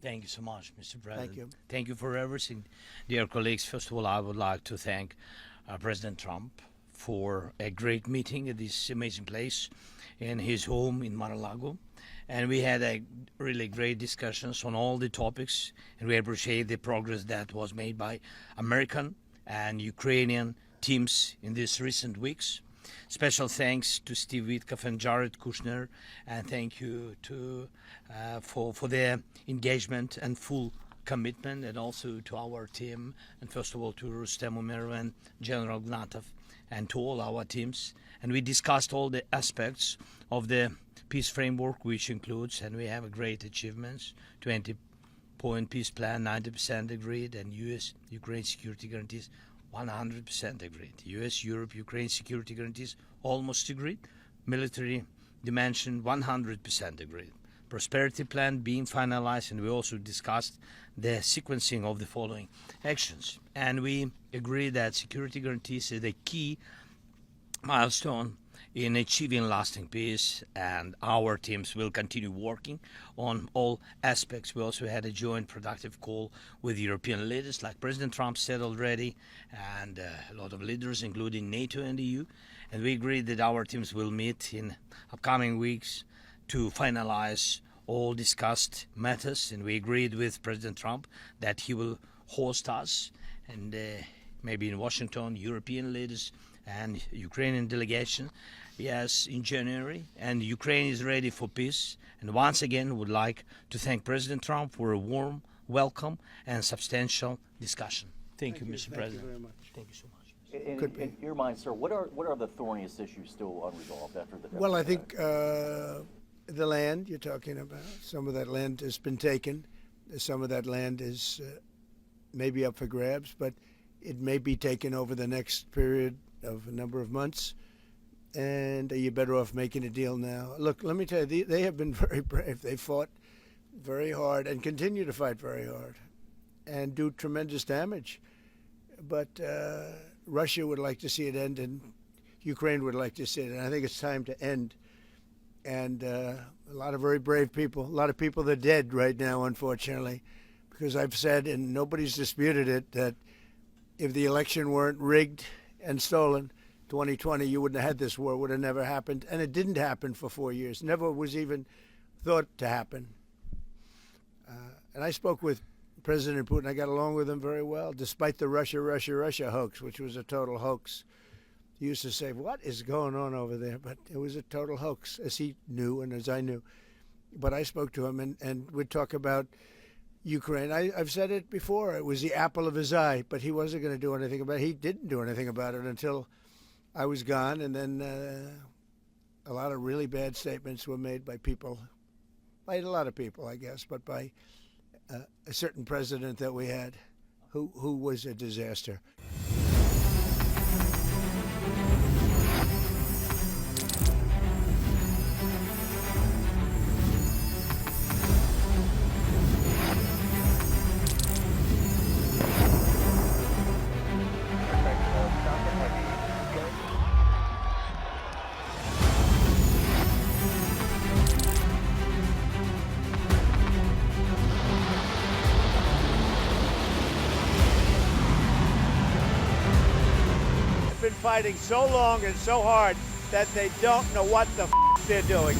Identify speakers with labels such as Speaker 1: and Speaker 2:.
Speaker 1: Thank you so much, Mr. President.
Speaker 2: Thank you.
Speaker 1: Thank you for everything. Dear colleagues, first of all, I would like to thank President Trump for a great meeting at this amazing place in his home in Mar-a-Lago. And we had a really great discussions on all the topics, and we appreciate the progress that was made by American and Ukrainian teams in these recent weeks. Special thanks to Steve Witkoff and Jared Kushner, and thank you to for their engagement and full commitment, and also to our team, and first of all to Rustem Umerov and General Gnatov, and to all our teams. And we discussed all the aspects of the peace framework, which includes, and we have a great achievements, 20-point peace plan, 90% agreed, and U.S.-Ukraine security guarantees 100% agreed. U.S.-Europe-Ukraine security guarantees almost agreed. Military dimension 100% agreed. Prosperity plan being finalized, and we also discussed the sequencing of the following actions. And we agree that security guarantees is the key milestone in achieving lasting peace, and our teams will continue working on all aspects. We also had a joint productive call with European leaders, like President Trump said already, and a lot of leaders, including NATO and EU. And we agreed that our teams will meet in upcoming weeks to finalize all discussed matters. And we agreed with President Trump that he will host us, and maybe in Washington, European leaders and Ukrainian delegation, yes, in January. And Ukraine is ready for peace. And once again, would like to thank President Trump for a warm welcome and substantial discussion. Thank you, Mr. President.
Speaker 2: Thank you very much.
Speaker 1: Thank you so much.
Speaker 3: In your mind, sir, what are the thorniest issues still unresolved after the?
Speaker 2: Well, I think the land you're talking about. Some of that land has been taken. Some of that land is maybe up for grabs, but it may be taken over the next period of a number of months. And you're better off making a deal now. Look, let me tell you, they have been very brave. They fought very hard and continue to fight very hard and do tremendous damage. But Russia would like to see it end, and Ukraine would like to see it. And I think it's time to end. And a lot of very brave people, a lot of people that are dead right now, unfortunately, because I've said, and nobody's disputed it, that if the election weren't rigged and stolen, 2020, you wouldn't have had this war. It would have never happened. And it didn't happen for 4 years. Never was even thought to happen. And I spoke with President Putin. I got along with him very well, despite the Russia hoax, which was a total hoax. He used to say, what is going on over there? But it was a total hoax, as he knew and as I knew. But I spoke to him, and we'd talk about Ukraine. I've said it before. It was the apple of his eye, but he wasn't going to do anything about it. He didn't do anything about it until I was gone, and then a lot of really bad statements were made by people, by a lot of people, I guess, but by a certain president that we had who was a disaster. Been fighting so long and so hard that they don't know what the they're doing.